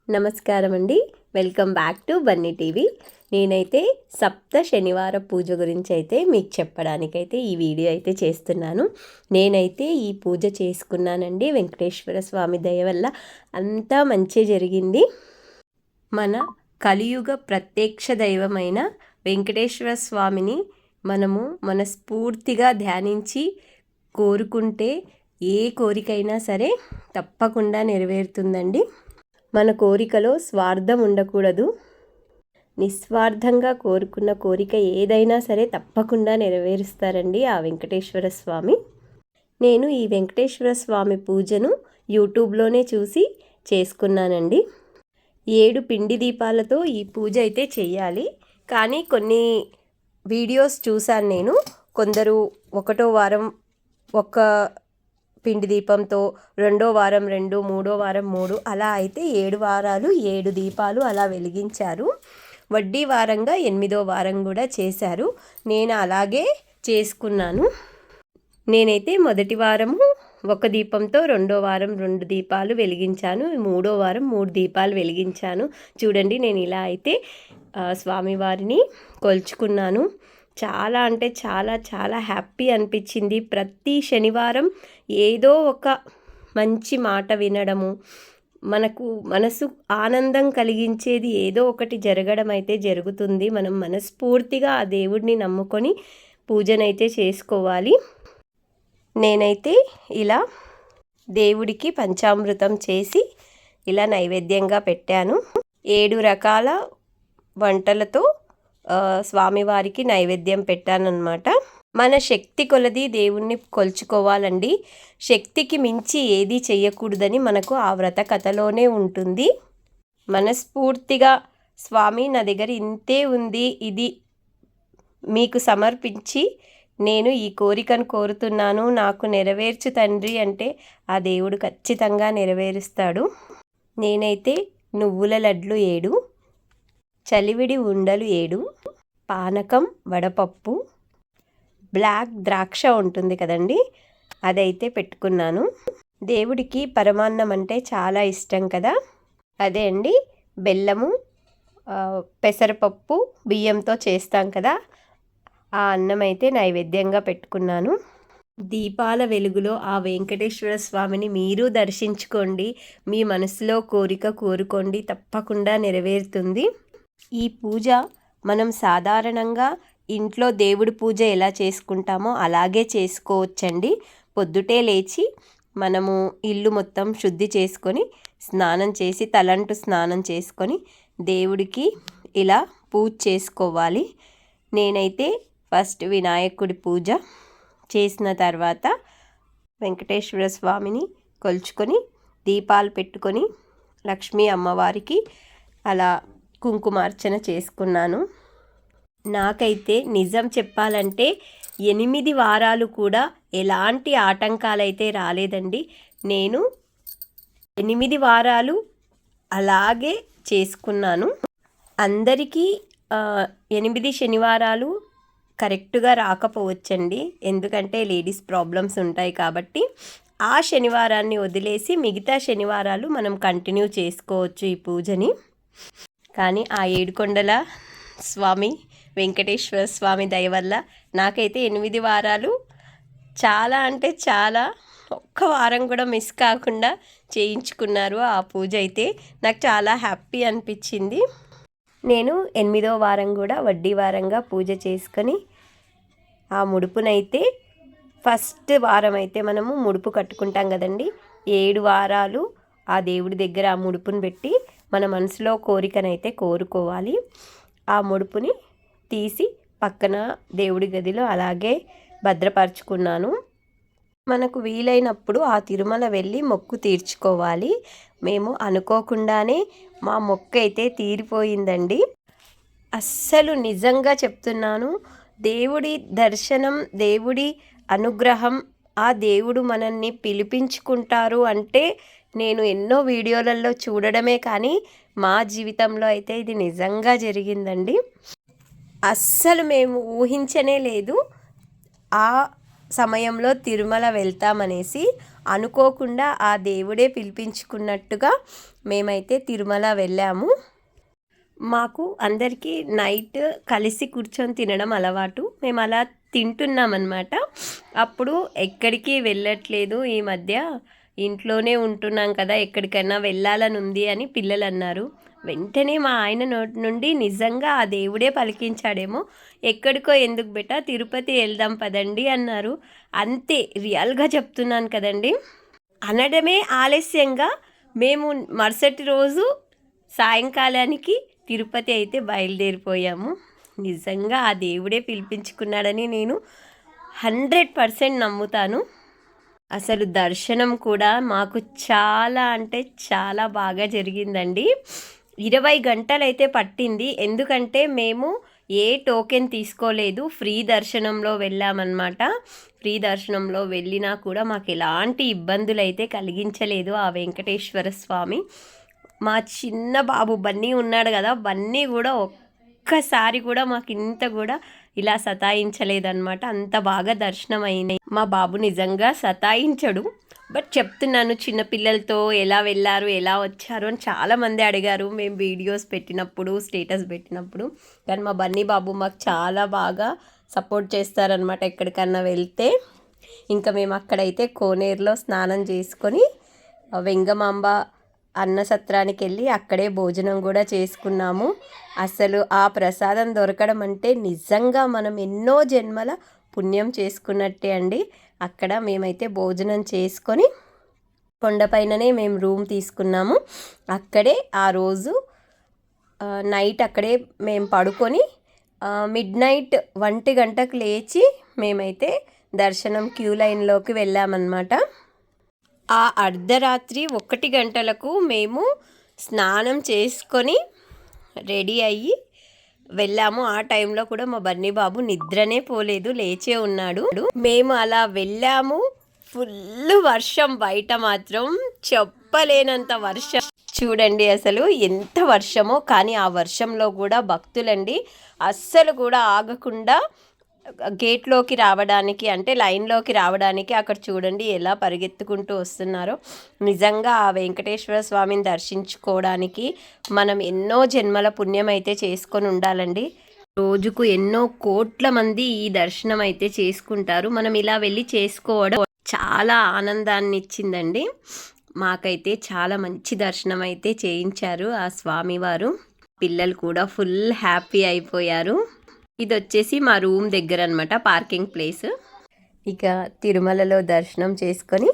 నమస్కారం అండి. Welcome back to Bunny TV. నేనైతే సప్త శనివార పూజ గురించి అయితే మీకు చెప్పడానికైతే ఈ వీడియో అయితే చేస్తున్నాను. నేనైతే ఈ పూజ చేసుకున్నానండి. వెంకటేశ్వర స్వామి దయ వల్ల అంతా మంచి జరిగింది. మన కలియుగ ప్రత్యక్ష దైవమైన వెంకటేశ్వర స్వామిని మనము మనస్ఫూర్తిగా ధ్యానించి కోరుకుంటే ఏ కోరికైనా సరే తప్పకుండా నెరవేరుతుందండి. మన కోరికలో స్వార్థం ఉండకూడదు. నిస్వార్థంగా కోరుకున్న కోరిక ఏదైనా సరే తప్పకుండా నెరవేరుస్తారండి ఆ వెంకటేశ్వర స్వామి. నేను ఈ వెంకటేశ్వర స్వామి పూజను యూట్యూబ్లోనే చూసి చేసుకున్నానండి. 7 పిండి దీపాలతో ఈ పూజ అయితే చేయాలి. కానీ కొన్ని వీడియోస్ చూశాను నేను. కొందరు 1వ వారం ఒక పిండి దీపంతో, 2వ వారం 2, 3వ వారం 3, అలా అయితే 7 వారాలు 7 దీపాలు అలా వెలిగించారు. వడ్డీ వారంగా 8వ వారం కూడా చేశారు. నేను అలాగే చేసుకున్నాను. నేనైతే మొదటి వారము 1 దీపంతో, 2వ వారం 2 దీపాలు వెలిగించాను. 3వ వారం 3 దీపాలు వెలిగించాను. చూడండి, నేను ఇలా అయితే స్వామివారిని కొలుచుకున్నాను. చాలా అంటే చాలా చాలా హ్యాపీ అనిపించింది. ప్రతి శనివారం ఏదో ఒక మంచి మాట వినడము, మనకు మనసు ఆనందం కలిగించేది ఏదో ఒకటి జరగడం అయితే జరుగుతుంది. మనం మనస్ఫూర్తిగా ఆ దేవుడిని నమ్ముకొని పూజనైతే చేసుకోవాలి. నేనైతే ఇలా దేవుడికి పంచామృతం చేసి ఇలా నైవేద్యంగా పెట్టాను. 7 రకాల వంటలతో స్వామివారికి నైవేద్యం పెట్టానన్నమాట. మన శక్తి కొలది దేవుణ్ణి కొలుచుకోవాలండి. శక్తికి మించి ఏది చెయ్యకూడదని మనకు ఆ వ్రత కథలోనే ఉంటుంది. మనస్ఫూర్తిగా స్వామి, నా దగ్గర ఇంతే ఉంది, ఇది మీకు సమర్పించి నేను ఈ కోరికను కోరుతున్నాను, నాకు నెరవేర్చు తండ్రి అంటే ఆ దేవుడు ఖచ్చితంగా నెరవేరుస్తాడు. నేనైతే నువ్వుల లడ్లు 7, చలివిడి ఉండలు 7, పానకం, వడపప్పు, బ్లాక్ ద్రాక్ష ఉంటుంది కదండి, అదైతే పెట్టుకున్నాను. దేవుడికి పరమాన్నం అంటే చాలా ఇష్టం కదా, అదే అండి బెల్లము, పెసరపప్పు, బియ్యంతో చేస్తాం కదా, ఆ అన్నం అయితే నైవేద్యంగా పెట్టుకున్నాను. దీపాల వెలుగులో ఆ వెంకటేశ్వర స్వామిని మీరు దర్శించుకోండి. మీ మనసులో కోరిక కోరుకోండి, తప్పకుండా నెరవేరుతుంది. ఈ పూజ మనం సాధారణంగా ఇంట్లో దేవుడి పూజ ఎలా చేసుకుంటామో అలాగే చేసుకోవచ్చండి. పొద్దుటే లేచి మనము ఇల్లు మొత్తం శుద్ధి చేసుకొని స్నానం చేసి, తలంటు స్నానం చేసుకొని దేవుడికి ఇలా పూజ చేసుకోవాలి. నేనైతే ఫస్ట్ వినాయకుడి పూజ చేసిన తర్వాత వెంకటేశ్వర స్వామిని కొలుచుకొని దీపాలు పెట్టుకొని లక్ష్మీ అమ్మవారికి అలా కుంకుమార్చన చేసుకున్నాను. నాకైతే నిజం చెప్పాలంటే 8 వారాలు కూడా ఎలాంటి ఆటంకాలైతే రాలేదండి. నేను 8 వారాలు అలాగే చేసుకున్నాను. అందరికీ 8 శనివారాలు కరెక్ట్గా రాకపోవచ్చండి, ఎందుకంటే లేడీస్ ప్రాబ్లమ్స్ ఉంటాయి కాబట్టి. ఆ శనివారాన్ని వదిలేసి మిగతా శనివారాలు మనం కంటిన్యూ చేసుకోవచ్చు ఈ పూజని. కానీ ఆ ఏడుకొండల స్వామి వెంకటేశ్వర స్వామి దయ వల్ల నాకైతే 8 వారాలు చాలా అంటే చాలా, ఒక్క వారం కూడా మిస్ కాకుండా చేయించుకున్నారు ఆ పూజ అయితే. నాకు చాలా హ్యాపీ అనిపించింది. నేను 8వ వారం కూడా వడ్డీ వారంగా పూజ చేసుకొని ఆ ముడుపునైతే, ఫస్ట్ వారం అయితే మనము ముడుపు కట్టుకుంటాం కదండి, 7 వారాలు ఆ దేవుడి దగ్గర ఆ ముడుపుని పెట్టి మన మనసులో కోరికనైతే కోరుకోవాలి. ఆ ముడుపుని తీసి పక్కన దేవుడి గదిలో అలాగే భద్రపరుచుకున్నాను. మనకు వీలైనప్పుడు ఆ తిరుమల వెళ్ళి మొక్కు తీర్చుకోవాలి. మేము అనుకోకుండానే మా మొక్కు అయితే తీరిపోయిందండి. అస్సలు నిజంగా చెప్తున్నాను, దేవుడి దర్శనం, దేవుడి అనుగ్రహం, ఆ దేవుడు మనల్ని పిలిపించుకుంటారు అంటే నేను ఎన్నో వీడియోలలో చూడడమే కానీ మా జీవితంలో అయితే ఇది నిజంగా జరిగిందండి. అస్సలు మేము ఊహించనే లేదు ఆ సమయంలో తిరుమల వెళ్తామనేసి. అనుకోకుండా ఆ దేవుడే పిలిపించుకున్నట్టుగా మేమైతే తిరుమల వెళ్ళాము. మాకు అందరికీ నైట్ కలిసి కూర్చొని తినడం అలవాటు. మేము అలా తింటున్నామన్నమాట. అప్పుడు ఎక్కడికి వెళ్ళట్లేదు, ఈ మధ్య ఇంట్లోనే ఉంటున్నాం కదా, ఎక్కడికైనా వెళ్ళాలని ఉంది అని పిల్లలు అన్నారు. వెంటనే మా ఆయన నోటి నుండి నిజంగా ఆ దేవుడే పలికించాడేమో, ఎక్కడికో ఎందుకు బెటా, తిరుపతి వెళ్దాం పదండి అన్నారు. అంతే, రియల్గా చెప్తున్నాను కదండి. అనడమే ఆలస్యంగా మేము మరుసటి రోజు సాయంకాలానికి తిరుపతి అయితే బయలుదేరిపోయాము. నిజంగా ఆ దేవుడే పిలిపించుకున్నాడని నేను 100% నమ్ముతాను. అసలు దర్శనం కూడా మాకు చాలా అంటే చాలా బాగా జరిగిందండి. 20 గంటలైతే పట్టింది. ఎందుకంటే మేము ఏ టోకెన్ తీసుకోలేదు, ఫ్రీ దర్శనంలో వెళ్ళామన్నమాట. ఫ్రీ దర్శనంలో వెళ్ళినా కూడా మాకు ఎలాంటి ఇబ్బందులు అయితే కలిగించలేదు ఆ వెంకటేశ్వర స్వామి. మా చిన్న బాబు బన్నీ ఉన్నాడు కదా, బన్నీ కూడా ఒక్కసారి కూడా మాకు ఇంత కూడా ఇలా సతాయించలేదన్నమాట. అంత బాగా దర్శనం అయినాయి. మా బాబు నిజంగా సతాయించడు, బట్ చెప్తున్నాను, చిన్నపిల్లలతో ఎలా వెళ్ళారు ఎలా వచ్చారు అని చాలామంది అడిగారు మేము వీడియోస్ పెట్టినప్పుడు, స్టేటస్ పెట్టినప్పుడు. కానీ మా బన్నీ బాబు మాకు చాలా బాగా సపోర్ట్ చేస్తారనమాట ఎక్కడికన్నా వెళ్తే. ఇంకా మేము అక్కడైతే కోనేరులో స్నానం చేసుకొని వెంగమాంబ అన్నసత్రానికి వెళ్ళి అక్కడే భోజనం కూడా చేసుకున్నాము. అసలు ఆ ప్రసాదం దొరకడం అంటే నిజంగా మనం ఎన్నో జన్మల పుణ్యం చేసుకున్నట్టే అండి. అక్కడ మేమైతే భోజనం చేసుకొని కొండపైననే మేము రూమ్ తీసుకున్నాము. అక్కడే ఆ రోజు నైట్ అక్కడే మేము పడుకొని మిడ్నైట్ 1 గంటకు లేచి మేమైతే దర్శనం క్యూ లైన్లోకి వెళ్ళామన్నమాట. ఆ అర్ధరాత్రి 1 గంటలకు మేము స్నానం చేసుకొని రెడీ అయ్యి వెళ్ళాము. ఆ టైంలో కూడా మా బన్నీ బాబు నిద్రనే పోలేదు, లేచే ఉన్నాడు. మేము అలా వెళ్ళాము. ఫుల్ వర్షం, బయట మాత్రం చెప్పలేనంత వర్షం. చూడండి అసలు ఎంత వర్షమో. కానీ ఆ వర్షంలో కూడా భక్తులండి అస్సలు కూడా ఆగకుండా గేట్లోకి రావడానికి, అంటే లైన్లోకి రావడానికి అక్కడ చూడండి ఎలా పరిగెత్తుకుంటూ వస్తున్నారో. నిజంగా ఆ వెంకటేశ్వర స్వామిని దర్శించుకోవడానికి మనం ఎన్నో జన్మల పుణ్యం అయితే చేసుకొని ఉండాలండి. రోజుకు ఎన్నో కోట్ల మంది ఈ దర్శనం అయితే చేసుకుంటారు. మనం ఇలా వెళ్ళి చేసుకోవడం చాలా ఆనందాన్ని ఇచ్చిందండి. మాకైతే చాలా మంచి దర్శనం అయితే చేయించారు ఆ స్వామివారు. పిల్లలు కూడా ఫుల్ హ్యాపీ అయిపోయారు. ఇది వచ్చేసి మా రూమ్ దగ్గర అనమాట, పార్కింగ్ ప్లేస్. ఇక తిరుమలలో దర్శనం చేసుకొని,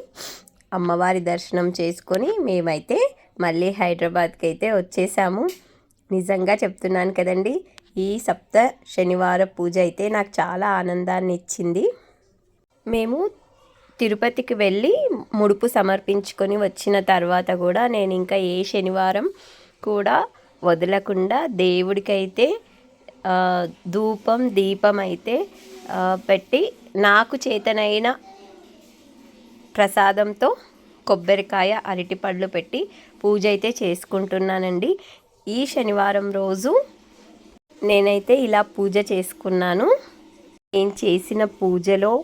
అమ్మవారి దర్శనం చేసుకొని మేమైతే మళ్ళీ హైదరాబాద్కి అయితే వచ్చేసాము. నిజంగా చెప్తున్నాను కదండి, ఈ సప్త శనివార పూజ అయితే నాకు చాలా ఆనందాన్ని ఇచ్చింది. మేము తిరుపతికి వెళ్ళి ముడుపు సమర్పించుకొని వచ్చిన తర్వాత కూడా నేను ఇంకా ఏ శనివారం కూడా వదలకుండా దేవుడికైతే ధూపం దీపం అయితే పెట్టి నాకు చేతనైన ప్రసాదంతో కొబ్బరికాయ అరటిపళ్ళు పెట్టి పూజ అయితే చేసుకుంటున్నానండి. ఈ శనివారం రోజు నేనైతే ఇలా పూజ చేసుకున్నాను. నేను చేసిన పూజలో,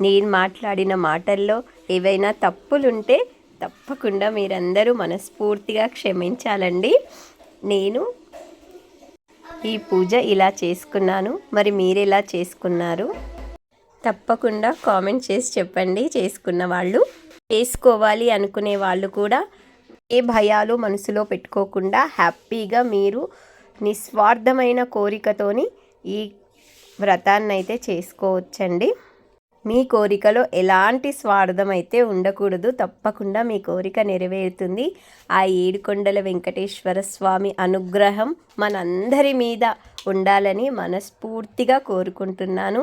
నేను మాట్లాడిన మాటల్లో ఏవైనా తప్పులుంటే తప్పకుండా మీరందరూ మనస్ఫూర్తిగా క్షమించాలండి. నేను ఈ పూజ ఇలా చేసుకున్నాను. మరి మీరు ఎలా చేసుకున్నారు తప్పకుండా కామెంట్ చేసి చెప్పండి. చేసుకున్న వాళ్ళు, చేసుకోవాలి అనుకునే వాళ్ళు కూడా ఏ భయాలు మనసులో పెట్టుకోకుండా హ్యాపీగా మీరు నిస్వార్థమైన కోరికతోని ఈ వ్రతాన్ని అయితే చేసుకోవచ్చండి. మీ కోరికలో ఎలాంటి స్వార్థం అయితే ఉండకూడదు. తప్పకుండా మీ కోరిక నెరవేరుతుంది. ఆ ఏడుకొండల వెంకటేశ్వర స్వామి అనుగ్రహం మనందరి మీద ఉండాలని మనస్ఫూర్తిగా కోరుకుంటున్నాను.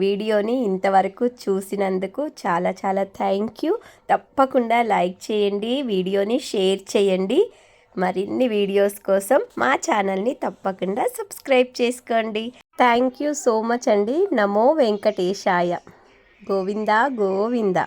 వీడియోని ఇంతవరకు చూసినందుకు చాలా చాలా థ్యాంక్ యూ. తప్పకుండా లైక్ చేయండి, వీడియోని షేర్ చేయండి. మరిన్ని వీడియోస్ కోసం మా ఛానల్ని తప్పకుండా సబ్స్క్రైబ్ చేసుకోండి. థ్యాంక్ యూ సో మచ్ అండి. నమో వెంకటేశాయ. గోవిందా గోవిందా.